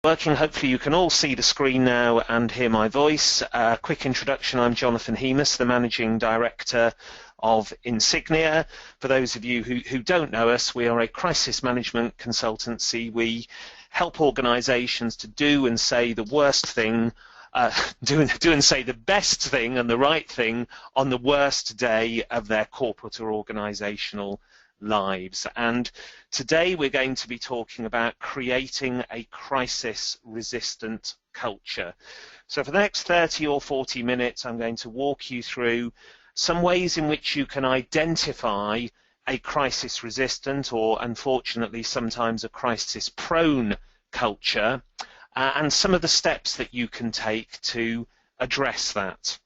Working, hopefully you can all see the screen now and hear my voice. Quick introduction, I'm Jonathan Hemus, the Managing Director of Insignia. For those of you who don't know us, we are a crisis management consultancy. We help organisations to do and say the worst thing, do and say the best thing and the right thing on the worst day of their corporate or organisational lives. And today we're going to be talking about creating a crisis-resistant culture. So for the next 30 or 40 minutes, I'm going to walk you through some ways in which you can identify a crisis-resistant, or unfortunately sometimes a crisis-prone culture, and some of the steps that you can take to address that.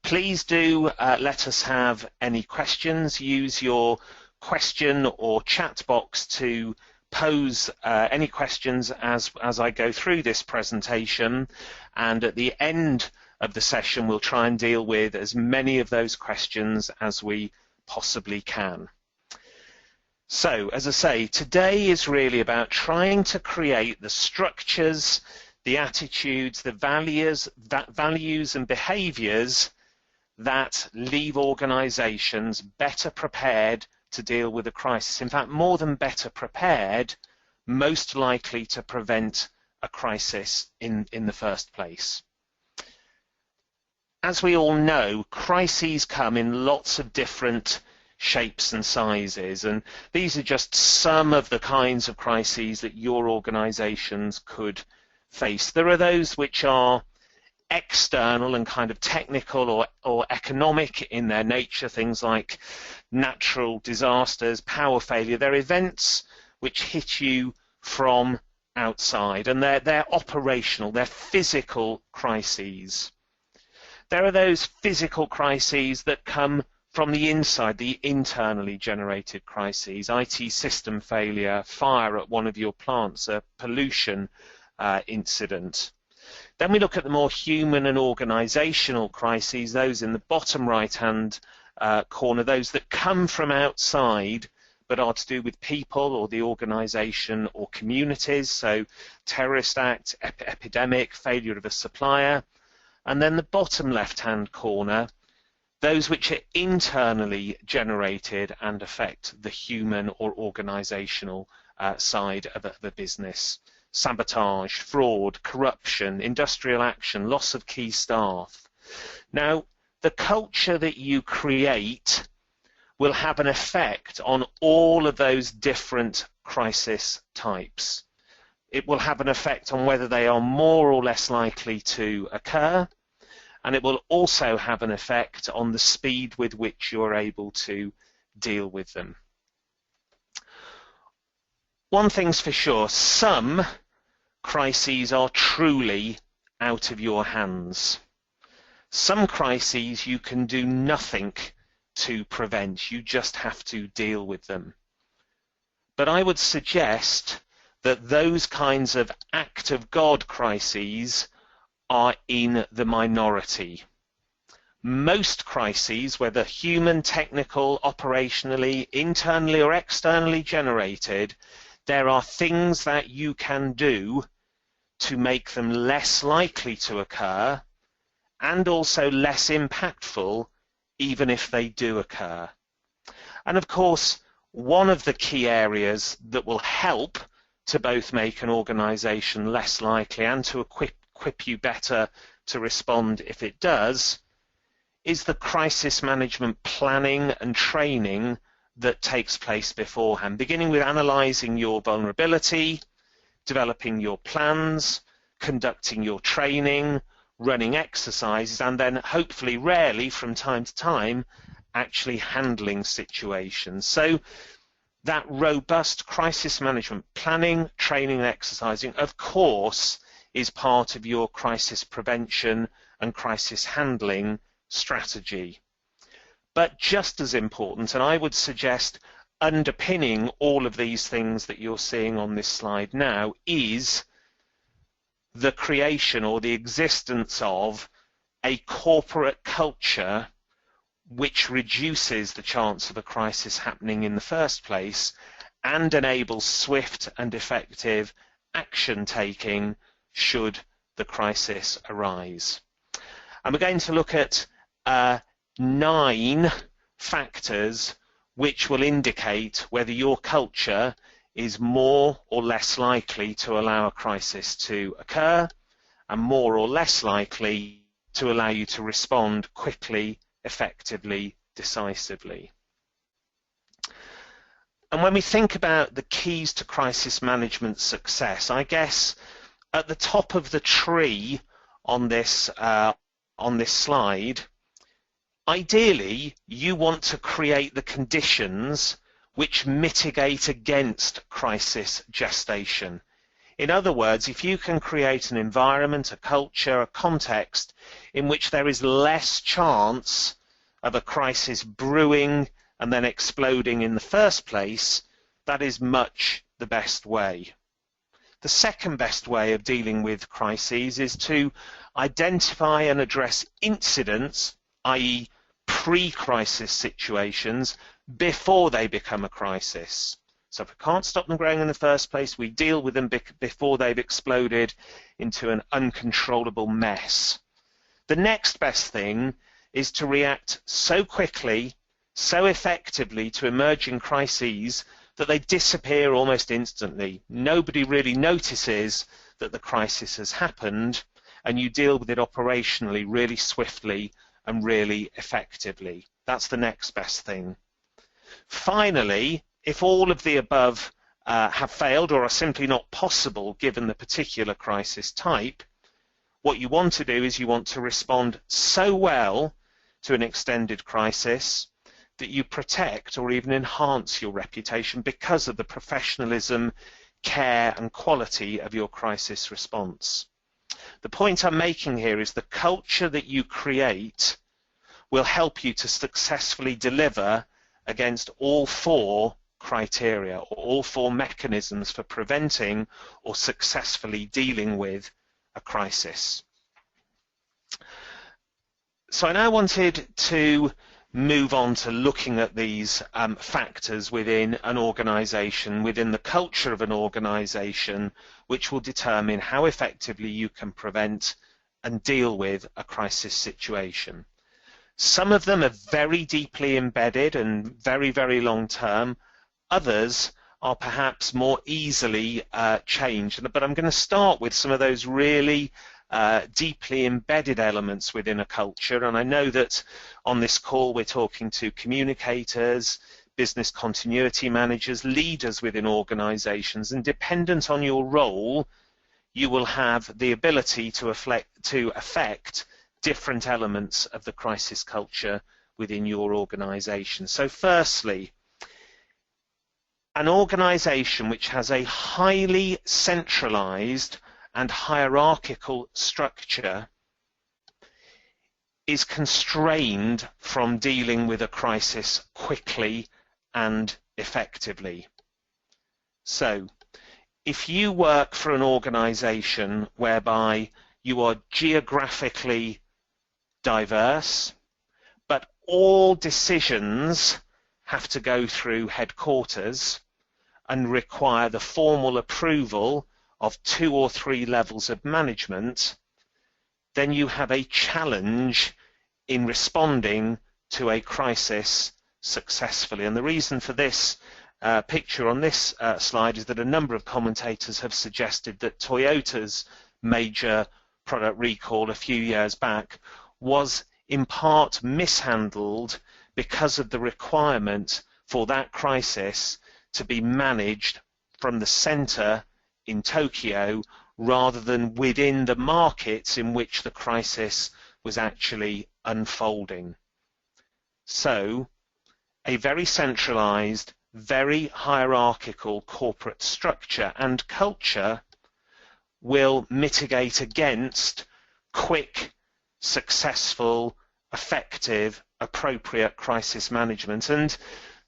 Please do let us have any questions. Use your question or chat box to pose any questions as I go through this presentation, and at the end of the session we'll try and deal with as many of those questions as we possibly can. So, as I say, today is really about trying to create the structures, the attitudes, the values and behaviours that leave organisations better prepared to deal with a crisis. In fact, more than better prepared, most likely to prevent a crisis in the first place. As we all know, crises come in lots of different shapes and sizes, and these are just some of the kinds of crises that your organisations could face. There are those which are external and kind of technical or economic in their nature, things like natural disasters, power failure. They're events which hit you from outside, and they're operational, they're physical crises. There are those physical crises that come from the inside, the internally generated crises, IT system failure, fire at one of your plants, a pollution incident. Then we look at the more human and organisational crises, those in the bottom right-hand corner, those that come from outside but are to do with people or the organisation or communities, so terrorist act, epidemic, failure of a supplier. And then the bottom left-hand corner, those which are internally generated and affect the human or organisational side of the business. Sabotage, fraud, corruption, industrial action, loss of key staff. Now, the culture that you create will have an effect on all of those different crisis types. It will have an effect on whether they are more or less likely to occur, and it will also have an effect on the speed with which you're able to deal with them. One thing's for sure, some crises are truly out of your hands. Some crises you can do nothing to prevent, you just have to deal with them. But I would suggest that those kinds of act of God crises are in the minority. Most crises, whether human, technical, operationally, internally or externally generated, there are things that you can do to make them less likely to occur and also less impactful even if they do occur. And of course, one of the key areas that will help to both make an organisation less likely and to equip you better to respond if it does is the crisis management planning and training that takes place beforehand, beginning with analysing your vulnerability, developing your plans, conducting your training, running exercises, and then hopefully rarely from time to time actually handling situations. So that robust crisis management planning, training and exercising, of course, is part of your crisis prevention and crisis handling strategy. But just as important, and I would suggest underpinning all of these things that you're seeing on this slide now, is the creation or the existence of a corporate culture which reduces the chance of a crisis happening in the first place and enables swift and effective action taking should the crisis arise. And we're going to look at 9 factors which will indicate whether your culture is more or less likely to allow a crisis to occur, and more or less likely to allow you to respond quickly, effectively, decisively. And when we think about the keys to crisis management success, I guess at the top of the tree on this slide, ideally you want to create the conditions which mitigate against crisis gestation. In other words, if you can create an environment, a culture, a context in which there is less chance of a crisis brewing and then exploding in the first place, that is much the best way. The second best way of dealing with crises is to identify and address incidents, i.e. pre-crisis situations, before they become a crisis. So if we can't stop them growing in the first place, we deal with them before they've exploded into an uncontrollable mess. The next best thing is to react so quickly, so effectively to emerging crises that they disappear almost instantly. Nobody really notices that the crisis has happened, and you deal with it operationally really swiftly and really effectively. That's the next best thing. Finally, if all of the above have failed or are simply not possible given the particular crisis type, what you want to do is you want to respond so well to an extended crisis that you protect or even enhance your reputation because of the professionalism, care and quality of your crisis response. The point I'm making here is the culture that you create will help you to successfully deliver against all 4 criteria, or all 4 mechanisms for preventing or successfully dealing with a crisis. So I now wanted to move on to looking at these factors within an organisation, within the culture of an organisation, which will determine how effectively you can prevent and deal with a crisis situation. Some of them are very deeply embedded and very, very long term. Others are perhaps more easily changed. But I'm going to start with some of those really deeply embedded elements within a culture. And I know that on this call we're talking to communicators, business continuity managers, leaders within organizations, and dependent on your role, you will have the ability to affect different elements of the crisis culture within your organization. So firstly, an organization which has a highly centralized and hierarchical structure is constrained from dealing with a crisis quickly and effectively. So if you work for an organization whereby you are geographically diverse, but all decisions have to go through headquarters and require the formal approval of 2 or 3 levels of management, then you have a challenge in responding to a crisis successfully. And the reason for this picture on this slide is that a number of commentators have suggested that Toyota's major product recall a few years back was in part mishandled because of the requirement for that crisis to be managed from the center in Tokyo rather than within the markets in which the crisis was actually unfolding. So a very centralized, very hierarchical corporate structure and culture will mitigate against quick, successful, effective, appropriate crisis management. And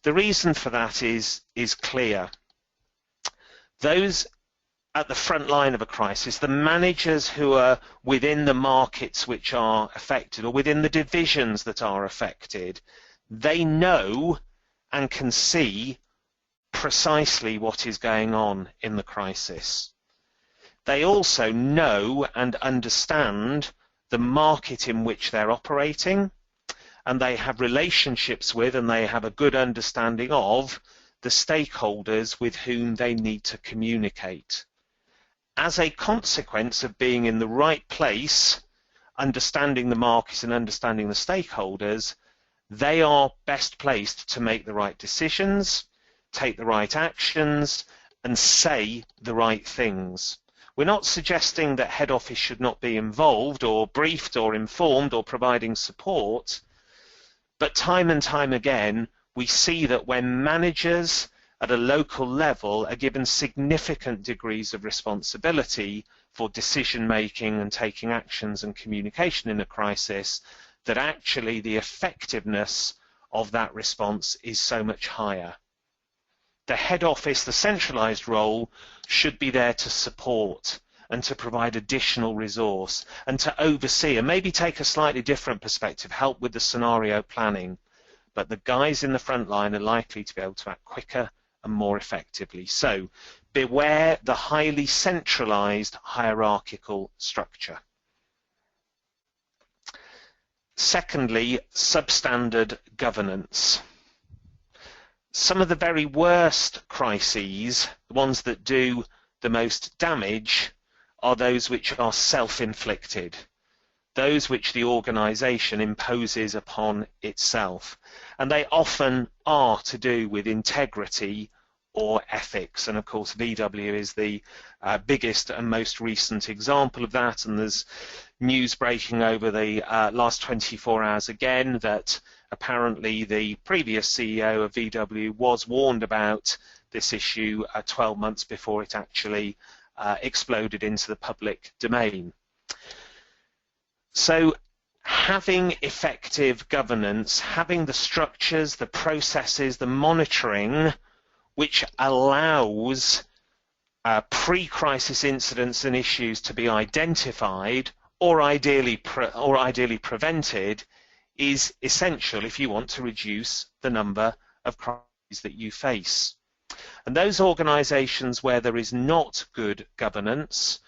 the reason for that is clear. Those at the front line of a crisis, the managers who are within the markets which are affected or within the divisions that are affected, they know and can see precisely what is going on in the crisis. They also know and understand the market in which they're operating, and they have relationships with, and they have a good understanding of, the stakeholders with whom they need to communicate. As a consequence of being in the right place, understanding the market and understanding the stakeholders, they are best placed to make the right decisions, take the right actions, and say the right things. We're not suggesting that head office should not be involved or briefed or informed or providing support, but time and time again we see that when managers at a local level are given significant degrees of responsibility for decision making and taking actions and communication in a crisis, that actually the effectiveness of that response is so much higher. The head office, the centralised role, should be there to support and to provide additional resource and to oversee and maybe take a slightly different perspective, help with the scenario planning. But the guys in the front line are likely to be able to act quicker and more effectively. So beware the highly centralised hierarchical structure. Secondly, substandard governance. Some of the very worst crises, the ones that do the most damage, are those which are self-inflicted, those which the organisation imposes upon itself. And they often are to do with integrity or ethics. And of course VW is the biggest and most recent example of that, and there's news breaking over the last 24 hours again that apparently the previous CEO of VW was warned about this issue 12 months before it actually exploded into the public domain. So having effective governance, having the structures, the processes, the monitoring which allows pre-crisis incidents and issues to be identified or ideally prevented is essential if you want to reduce the number of crises that you face. And those organisations where there is not good governance,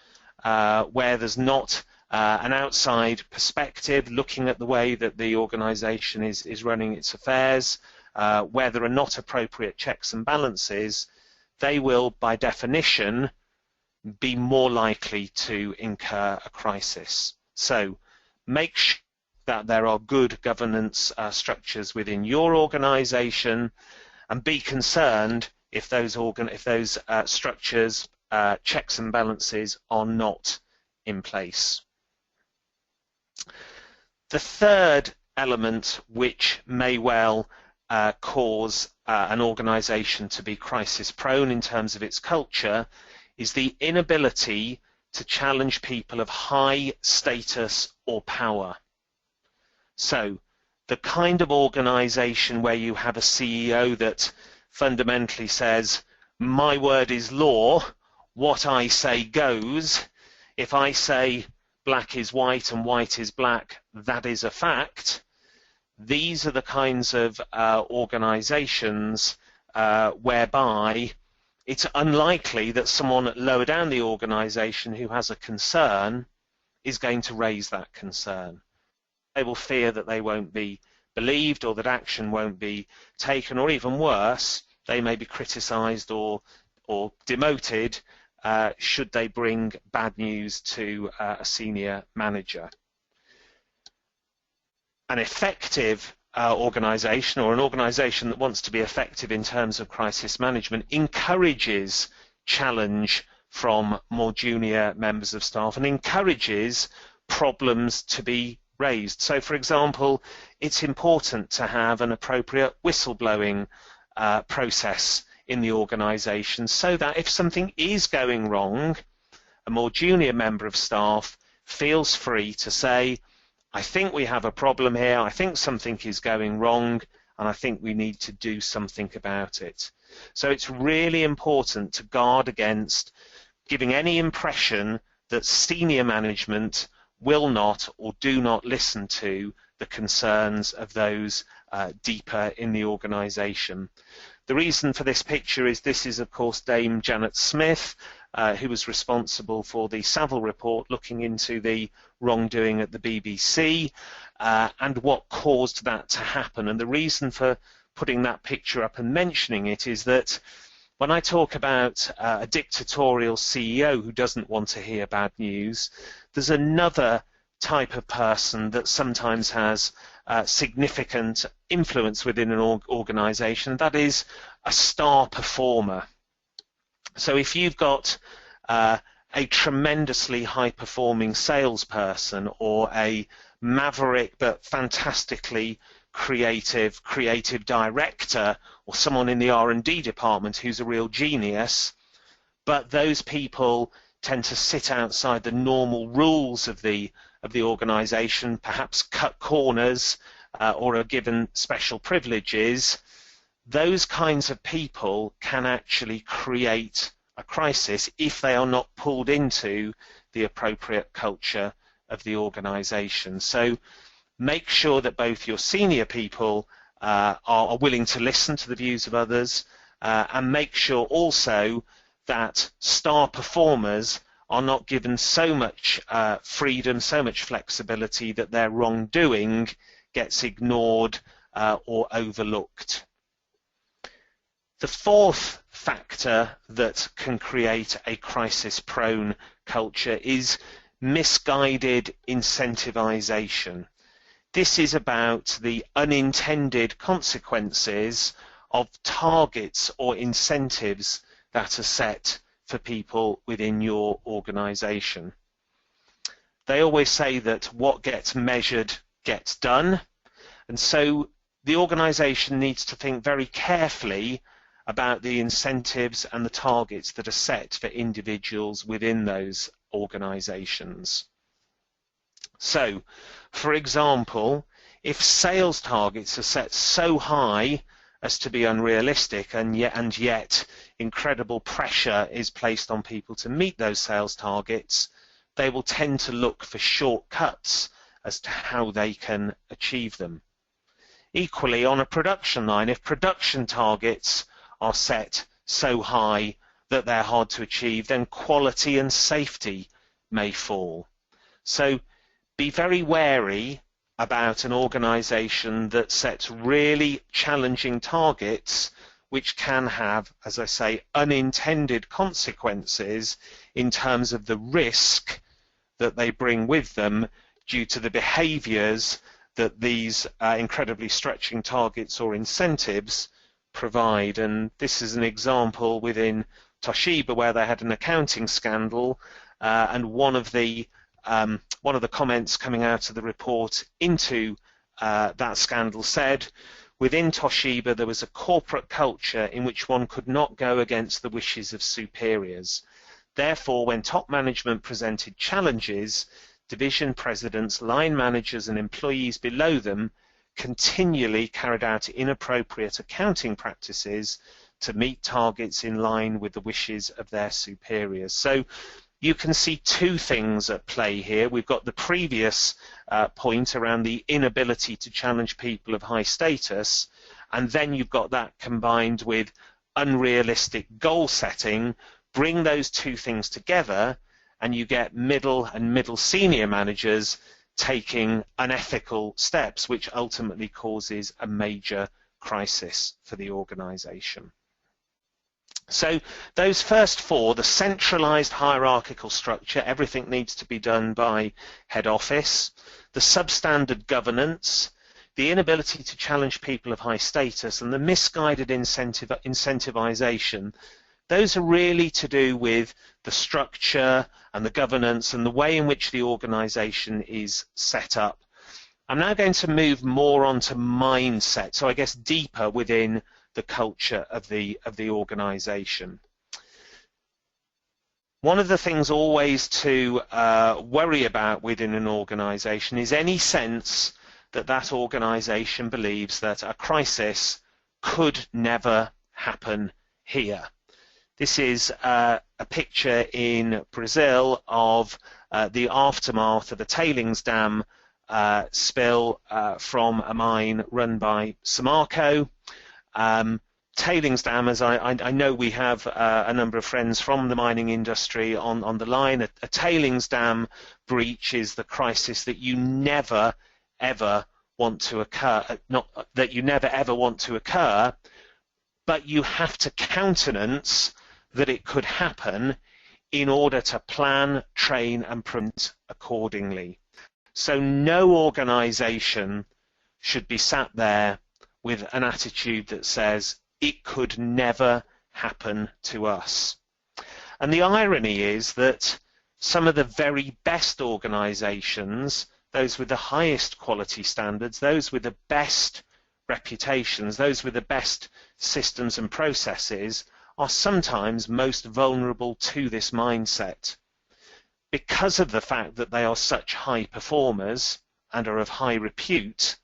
where there's not an outside perspective looking at the way that the organisation is running its affairs, where there are not appropriate checks and balances, they will by definition be more likely to incur a crisis. So make sure that there are good governance structures within your organisation, and be concerned if those structures, checks and balances are not in place. The third element which may well cause an organisation to be crisis prone in terms of its culture is the inability to challenge people of high status or power. So the kind of organisation where you have a CEO that fundamentally says, my word is law, what I say goes, if I say black is white and white is black, that is a fact. These are the kinds of organisations whereby it's unlikely that someone lower down the organisation who has a concern is going to raise that concern. They will fear that they won't be believed or that action won't be taken, or even worse, they may be criticised or demoted should they bring bad news to a senior manager. An effective organisation, or an organisation that wants to be effective in terms of crisis management, encourages challenge from more junior members of staff and encourages problems to be raised. So, for example, it's important to have an appropriate whistleblowing process in the organisation, so that if something is going wrong, a more junior member of staff feels free to say, I think we have a problem here, I think something is going wrong, and I think we need to do something about it. So it's really important to guard against giving any impression that senior management will not or do not listen to the concerns of those deeper in the organisation. The reason for this picture is this is, of course, Dame Janet Smith, who was responsible for the Savile report looking into the wrongdoing at the BBC and what caused that to happen. And the reason for putting that picture up and mentioning it is that when I talk about a dictatorial CEO who doesn't want to hear bad news, there's another type of person that sometimes has significant influence within an organization. That is a star performer. So if you've got a tremendously high-performing salesperson or a maverick but fantastically creative director or someone in the R&D department who's a real genius, but those people tend to sit outside the normal rules of the organization, perhaps cut corners or are given special privileges, those kinds of people can actually create a crisis if they are not pulled into the appropriate culture of the organization. So make sure that both your senior people are willing to listen to the views of others and make sure also that star performers are not given so much freedom, so much flexibility that their wrongdoing gets ignored or overlooked. The fourth factor that can create a crisis-prone culture is misguided incentivization. This is about the unintended consequences of targets or incentives that are set for people within your organization. They always say that what gets measured gets done, and so the organization needs to think very carefully about the incentives and the targets that are set for individuals within those organizations. So, for example, if sales targets are set so high as to be unrealistic and yet incredible pressure is placed on people to meet those sales targets, they will tend to look for shortcuts as to how they can achieve them. Equally, on a production line, if production targets are set so high that they're hard to achieve, then quality and safety may fall. So be very wary about an organization that sets really challenging targets which can have, as I say, unintended consequences in terms of the risk that they bring with them due to the behaviors that these incredibly stretching targets or incentives provide. And this is an example within Toshiba where they had an accounting scandal, and one of the comments coming out of the report into that scandal said, within Toshiba there was a corporate culture in which one could not go against the wishes of superiors. Therefore, when top management presented challenges, division presidents, line managers and employees below them continually carried out inappropriate accounting practices to meet targets in line with the wishes of their superiors. So you can see two things at play here. We've got the previous point around the inability to challenge people of high status, and then you've got that combined with unrealistic goal setting. Bring those two things together and you get middle and middle senior managers taking unethical steps, which ultimately causes a major crisis for the organization. So those first four, the centralized hierarchical structure, everything needs to be done by head office, the substandard governance, the inability to challenge people of high status, and the misguided incentivization, those are really to do with the structure and the governance and the way in which the organization is set up. I'm now going to move more onto mindset, so I guess deeper within the culture of the organization. One of the things always to worry about within an organization is any sense that that organization believes that a crisis could never happen here. This is a picture in Brazil of the aftermath of a tailings dam spill from a mine run by Samarco. tailings dam, as I know we have a number of friends from the mining industry on the line, a tailings dam breach is the crisis that you never ever want to occur, not that you never ever want to occur, but you have to countenance that it could happen in order to plan, train and prevent accordingly. So no organisation should be sat there with an attitude that says it could never happen to us. And the irony is that some of the very best organisations, those with the highest quality standards, those with the best reputations, those with the best systems and processes, are sometimes most vulnerable to this mindset. Because of the fact that they are such high performers and are of high repute,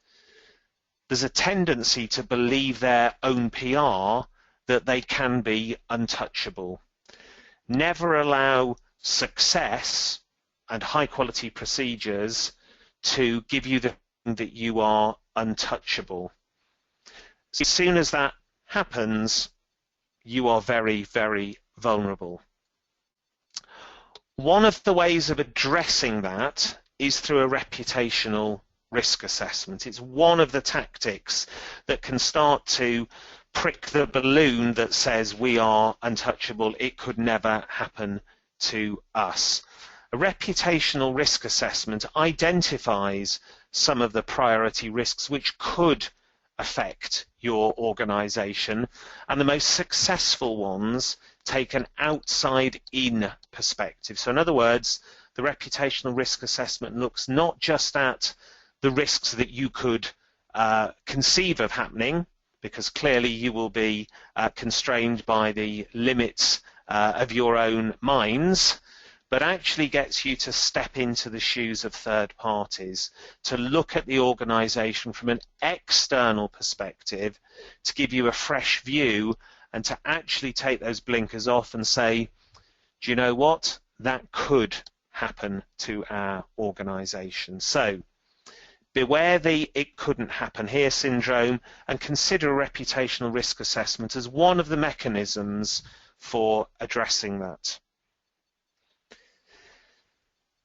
there's a tendency to believe their own PR that they can be untouchable. Never allow success and high quality procedures to give you the feeling that you are untouchable. So as soon as that happens, you are very, very vulnerable. One of the ways of addressing that is through a reputational risk assessment. It's one of the tactics that can start to prick the balloon that says we are untouchable, it could never happen to us. A reputational risk assessment identifies some of the priority risks which could affect your organisation, and the most successful ones take an outside-in perspective. So in other words, the reputational risk assessment looks not just at the risks that you could conceive of happening, because clearly you will be constrained by the limits of your own minds, but actually gets you to step into the shoes of third parties, to look at the organisation from an external perspective, to give you a fresh view and to actually take those blinkers off and say, do you know what? That could happen to our organisation. So beware the it couldn't happen here syndrome, and consider a reputational risk assessment as one of the mechanisms for addressing that.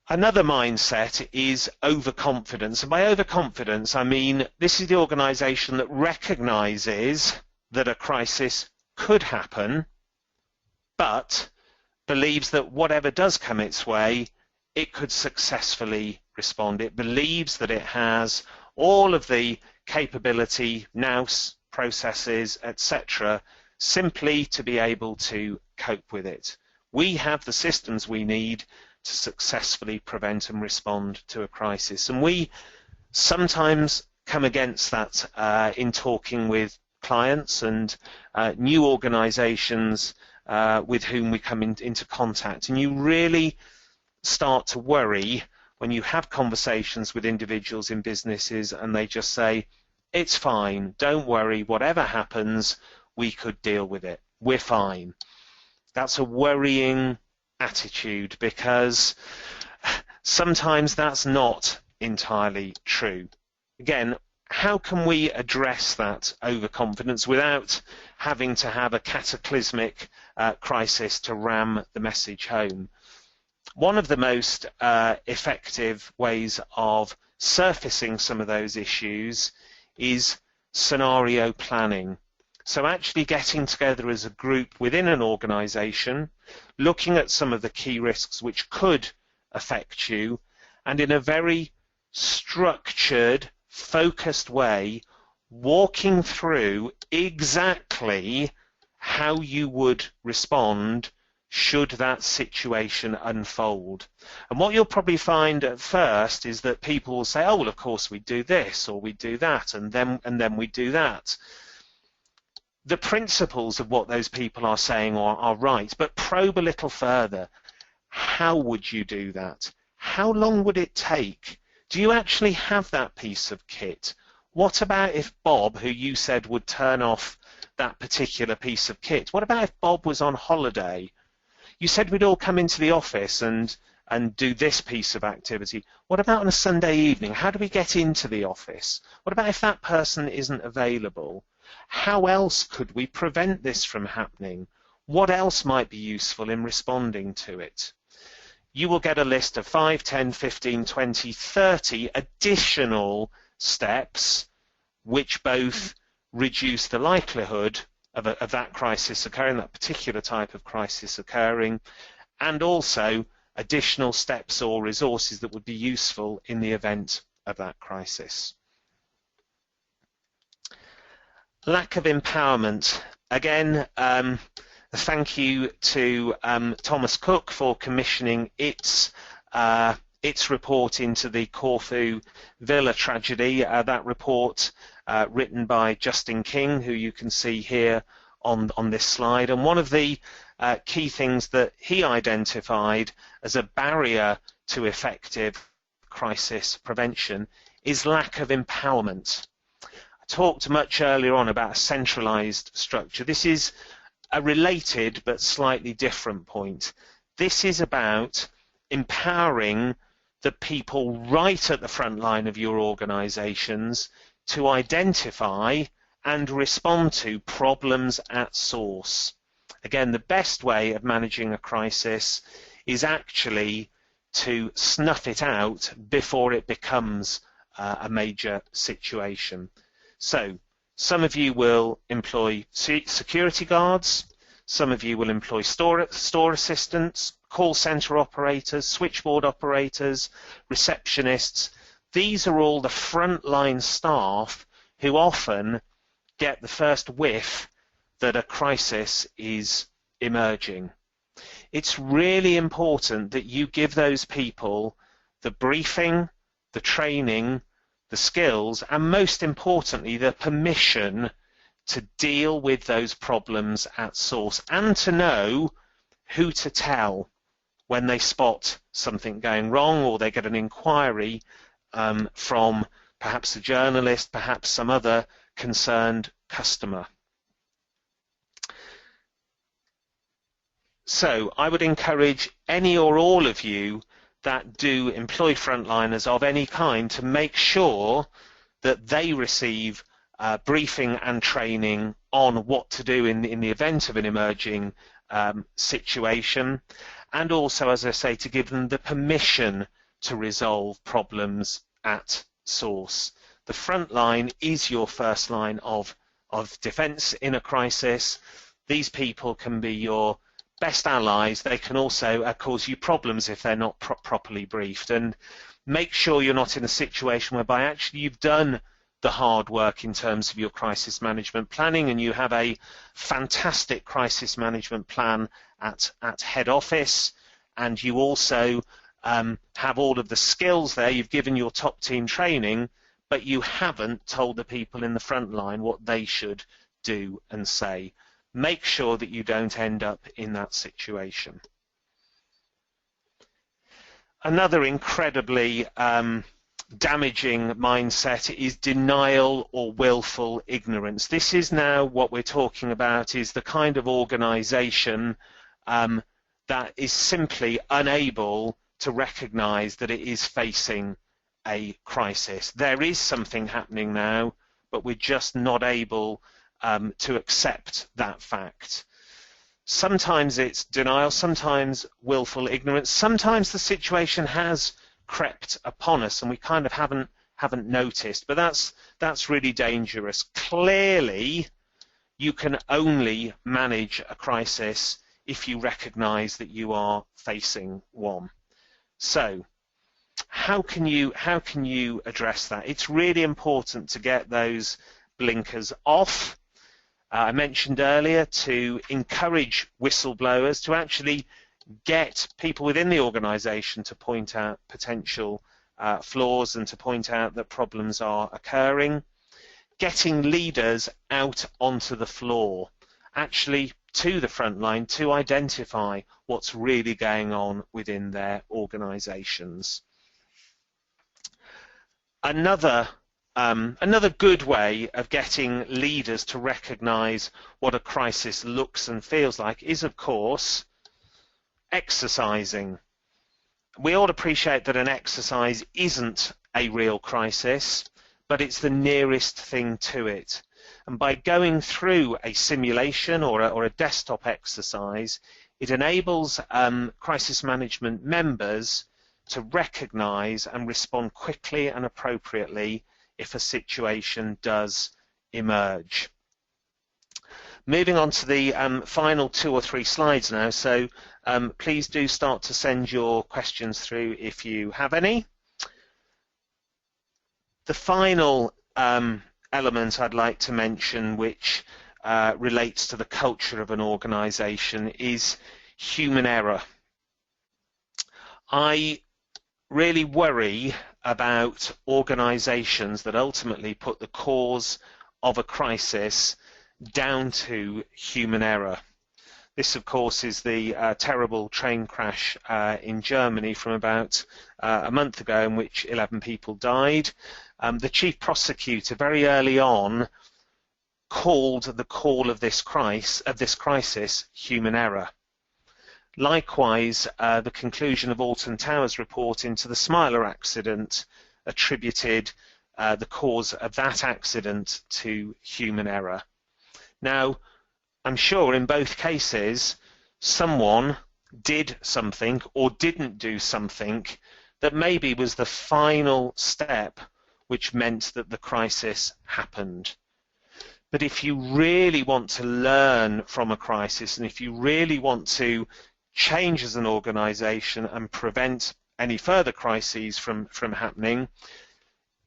Another mindset is overconfidence, and by overconfidence I mean this is the organisation that recognises that a crisis could happen, but believes that whatever does come its way, it could successfully respond. It believes that it has all of the capability, nous, processes, etc., simply to be able to cope with it. We have the systems we need to successfully prevent and respond to a crisis. And we sometimes come against that in talking with clients and new organisations with whom we come into contact. And you really start to worry when you have conversations with individuals in businesses and they just say, it's fine, don't worry, whatever happens, we could deal with it, we're fine. That's a worrying attitude, because sometimes that's not entirely true. Again, how can we address that overconfidence without having to have a cataclysmic crisis to ram the message home? One of the most effective ways of surfacing some of those issues is scenario planning. So actually getting together as a group within an organisation, looking at some of the key risks which could affect you, and in a very structured, focused way, walking through exactly how you would respond should that situation unfold. And what you'll probably find at first is that people will say, oh, well, of course we do this, or we do that, and then we do that. The principles of what those people are saying are right, but probe a little further. How would you do that? How long would it take? Do you actually have that piece of kit? What about if Bob, who you said would turn off that particular piece of kit, what about if Bob was on holiday? You said we'd all come into the office and do this piece of activity. What about on a Sunday evening? How do we get into the office? What about if that person isn't available? How else could we prevent this from happening? What else might be useful in responding to it? You will get a list of 5, 10, 15, 20, 30 additional steps which both reduce the likelihood of that crisis occurring, that particular type of crisis occurring, and also additional steps or resources that would be useful in the event of that crisis. Lack of empowerment. Again, thank you to Thomas Cook for commissioning its report into the Corfu Villa tragedy. That report written by Justin King, who you can see here on this slide. And one of the key things that he identified as a barrier to effective crisis prevention is lack of empowerment. I talked much earlier on about a centralised structure. This is a related but slightly different point. This is about empowering the people right at the front line of your organisations to identify and respond to problems at source. Again, the best way of managing a crisis is actually to snuff it out before it becomes a major situation. So some of you will employ security guards, some of you will employ store assistants, call centre operators, switchboard operators, receptionists. These are all the frontline staff who often get the first whiff that a crisis is emerging. It's really important that you give those people the briefing, the training, the skills, and most importantly, the permission to deal with those problems at source and to know who to tell when they spot something going wrong or they get an inquiry from perhaps a journalist, perhaps some other concerned customer. So I would encourage any or all of you that do employ frontliners of any kind to make sure that they receive briefing and training on what to do in the event of an emerging situation, and also, as I say, to give them the permission to resolve problems at source. The front line is your first line of defence in a crisis. These people can be your best allies. They can also cause you problems if they're not properly briefed. And make sure you're not in a situation whereby actually you've done the hard work in terms of your crisis management planning and you have a fantastic crisis management plan at head office, and you also have all of the skills there. You've given your top team training, but you haven't told the people in the front line what they should do and say. Make sure that you don't end up in that situation. Another incredibly damaging mindset is denial or willful ignorance. This is now what we're talking about, is the kind of organisation that is simply unable to recognise that it is facing a crisis. There is something happening now, but we're just not able to accept that fact. Sometimes it's denial, sometimes willful ignorance, sometimes the situation has crept upon us and we kind of haven't noticed, but that's really dangerous. Clearly, you can only manage a crisis if you recognise that you are facing one. So, how can you address that? It's really important to get those blinkers off. I mentioned earlier to encourage whistleblowers to actually get people within the organisation to point out potential flaws and to point out that problems are occurring. Getting leaders out onto the floor, actually to the front line, to identify what's really going on within their organisations. Another good way of getting leaders to recognise what a crisis looks and feels like is, of course, exercising. We all appreciate that an exercise isn't a real crisis, but it's the nearest thing to it. And by going through a simulation or a desktop exercise, it enables crisis management members to recognize and respond quickly and appropriately if a situation does emerge. Moving on to the final 2 or 3 slides now, so please do start to send your questions through if you have any. The final element I'd like to mention, which relates to the culture of an organization, is human error. I really worry about organizations that ultimately put the cause of a crisis down to human error. This, of course, is the terrible train crash in Germany from about a month ago, in which 11 people died. The chief prosecutor very early on called the call of this crisis human error. Likewise, the conclusion of Alton Towers' report into the Smiler accident attributed the cause of that accident to human error. Now, I'm sure in both cases someone did something or didn't do something that maybe was the final step which meant that the crisis happened. But if you really want to learn from a crisis, and if you really want to change as an organization and prevent any further crises from happening,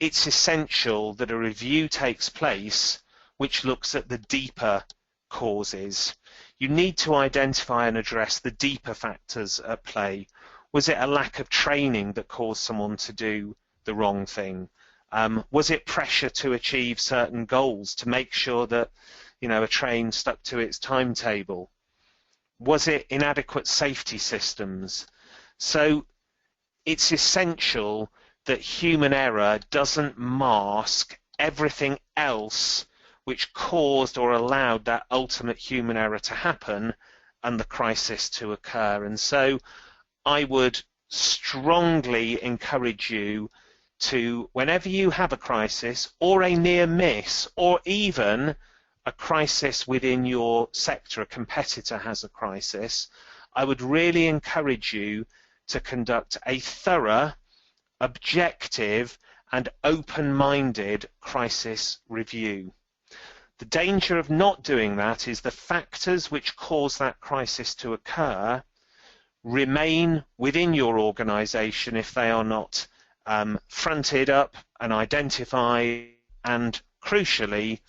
it's essential that a review takes place which looks at the deeper causes. You need to identify and address the deeper factors at play. Was it a lack of training that caused someone to do the wrong thing? Was it pressure to achieve certain goals to make sure that, you know, a train stuck to its timetable? Was it inadequate safety systems? So it's essential that human error doesn't mask everything else which caused or allowed that ultimate human error to happen and the crisis to occur. And so I would strongly encourage you to, whenever you have a crisis or a near miss, or even a crisis within your sector, a competitor has a crisis, I would really encourage you to conduct a thorough, objective and open-minded crisis review. The danger of not doing that is the factors which cause that crisis to occur remain within your organization if they are not fronted up and identified and, crucially,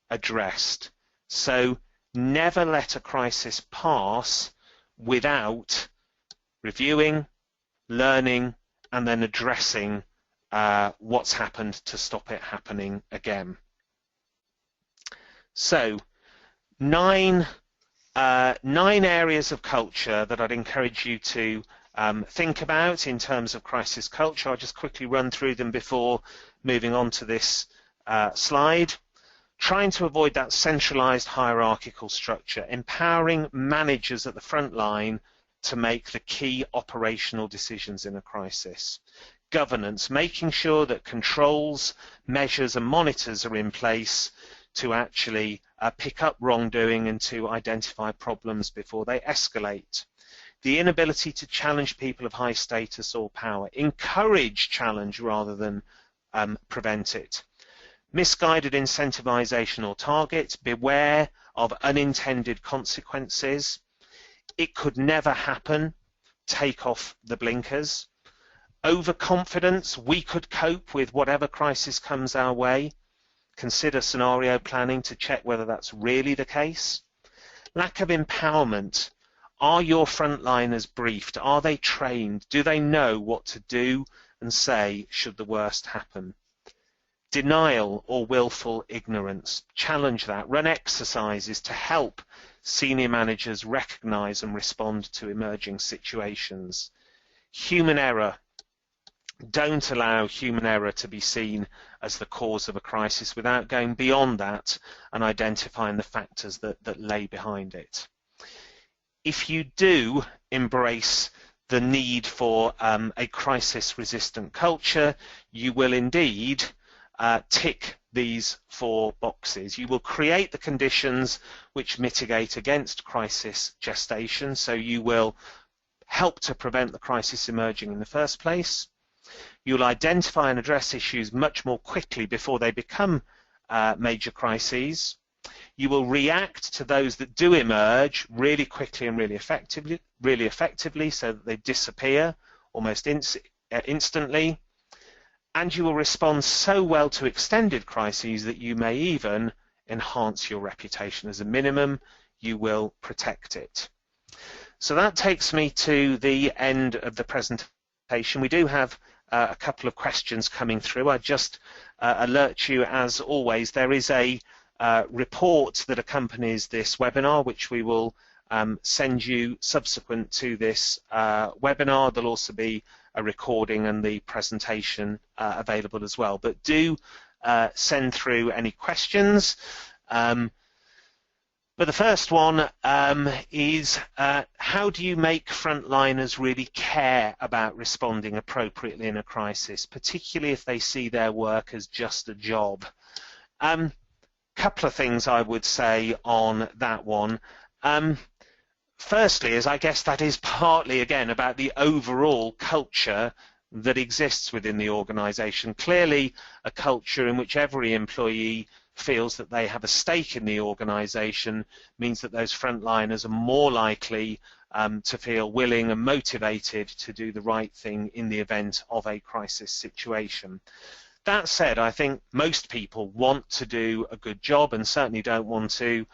addressed. So never let a crisis pass without reviewing, learning, and then addressing what's happened to stop it happening again. So, nine areas of culture that I'd encourage you to think about in terms of crisis culture. I'll just quickly run through them before moving on to this slide. Trying to avoid that centralized hierarchical structure, empowering managers at the front line to make the key operational decisions in a crisis. Governance, making sure that controls, measures and monitors are in place to actually pick up wrongdoing and to identify problems before they escalate. The inability to challenge people of high status or power. Encourage challenge rather than prevent it. Misguided incentivization or targets. Beware of unintended consequences. It could never happen. Take off the blinkers. Overconfidence. We could cope with whatever crisis comes our way. Consider scenario planning to check whether that's really the case. Lack of empowerment. Are your frontliners briefed? Are they trained? Do they know what to do and say should the worst happen? Denial or willful ignorance. Challenge that. Run exercises to help senior managers recognize and respond to emerging situations. Human error. Don't allow human error to be seen as the cause of a crisis without going beyond that and identifying the factors that lay behind it. If you do embrace the need for a crisis-resistant culture, you will indeed tick these 4 boxes. You will create the conditions which mitigate against crisis gestation, so you will help to prevent the crisis emerging in the first place. You'll identify and address issues much more quickly before they become major crises. You will react to those that do emerge really quickly and really effectively so that they disappear almost instantly. And you will respond so well to extended crises that you may even enhance your reputation. As a minimum, you will protect it. So that takes me to the end of the presentation. We do have a couple of questions coming through. I just alert you, as always, there is a report that accompanies this webinar, which we will send you subsequent to this webinar. There'll also be a recording and the presentation available as well. But do send through any questions. But the first one is, how do you make frontliners really care about responding appropriately in a crisis, particularly if they see their work as just a job? Couple of things I would say on that one. Firstly, is I guess that is partly, again, about the overall culture that exists within the organisation. Clearly, a culture in which every employee feels that they have a stake in the organisation means that those frontliners are more likely to feel willing and motivated to do the right thing in the event of a crisis situation. That said, I think most people want to do a good job and certainly don't want to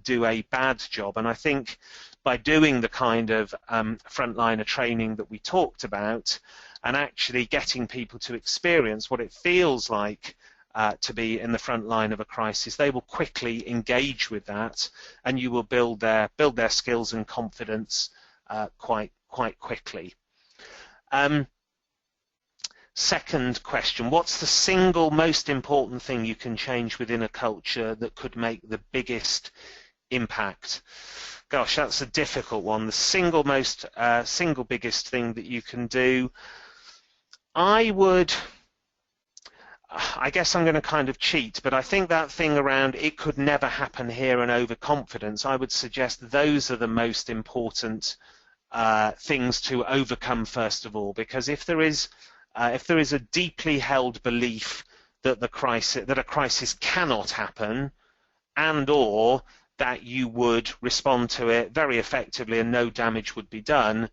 do a bad job. And I think by doing the kind of frontliner training that we talked about and actually getting people to experience what it feels like to be in the front line of a crisis, they will quickly engage with that, and you will build their skills and confidence quite quickly. Second question, what's the single most important thing you can change within a culture that could make the biggest impact? Gosh, that's a difficult one. The single biggest thing that you can do, I guess I'm going to kind of cheat, but I think that thing around it could never happen here and overconfidence, I would suggest those are the most important things to overcome first of all, because if there is a deeply held belief that a crisis cannot happen, and or that you would respond to it very effectively and no damage would be done,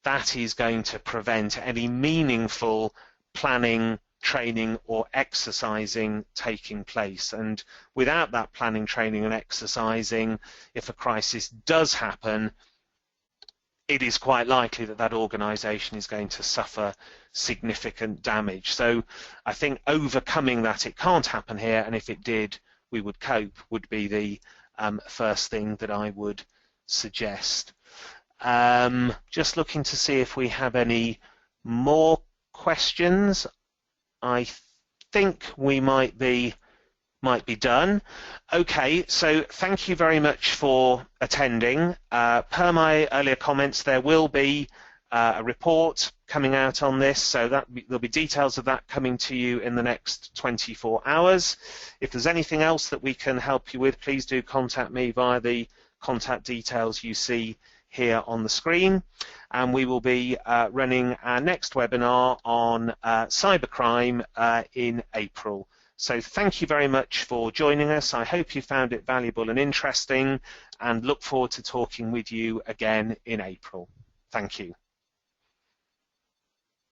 that is going to prevent any meaningful planning, training or exercising taking place. And without that planning, training and exercising, if a crisis does happen, it is quite likely that that organisation is going to suffer significant damage. So I think overcoming that it can't happen here, and if it did, we would cope, would be the first thing that I would suggest. Just looking to see if we have any more questions. I think we might be done. Okay, so thank you very much for attending. Per my earlier comments, there will be a report coming out on this, so there'll be details of that coming to you in the next 24 hours. If there's anything else that we can help you with, please do contact me via the contact details you see here on the screen, and we will be running our next webinar on cybercrime in April. So thank you very much for joining us. I hope you found it valuable and interesting, and look forward to talking with you again in April. Thank you.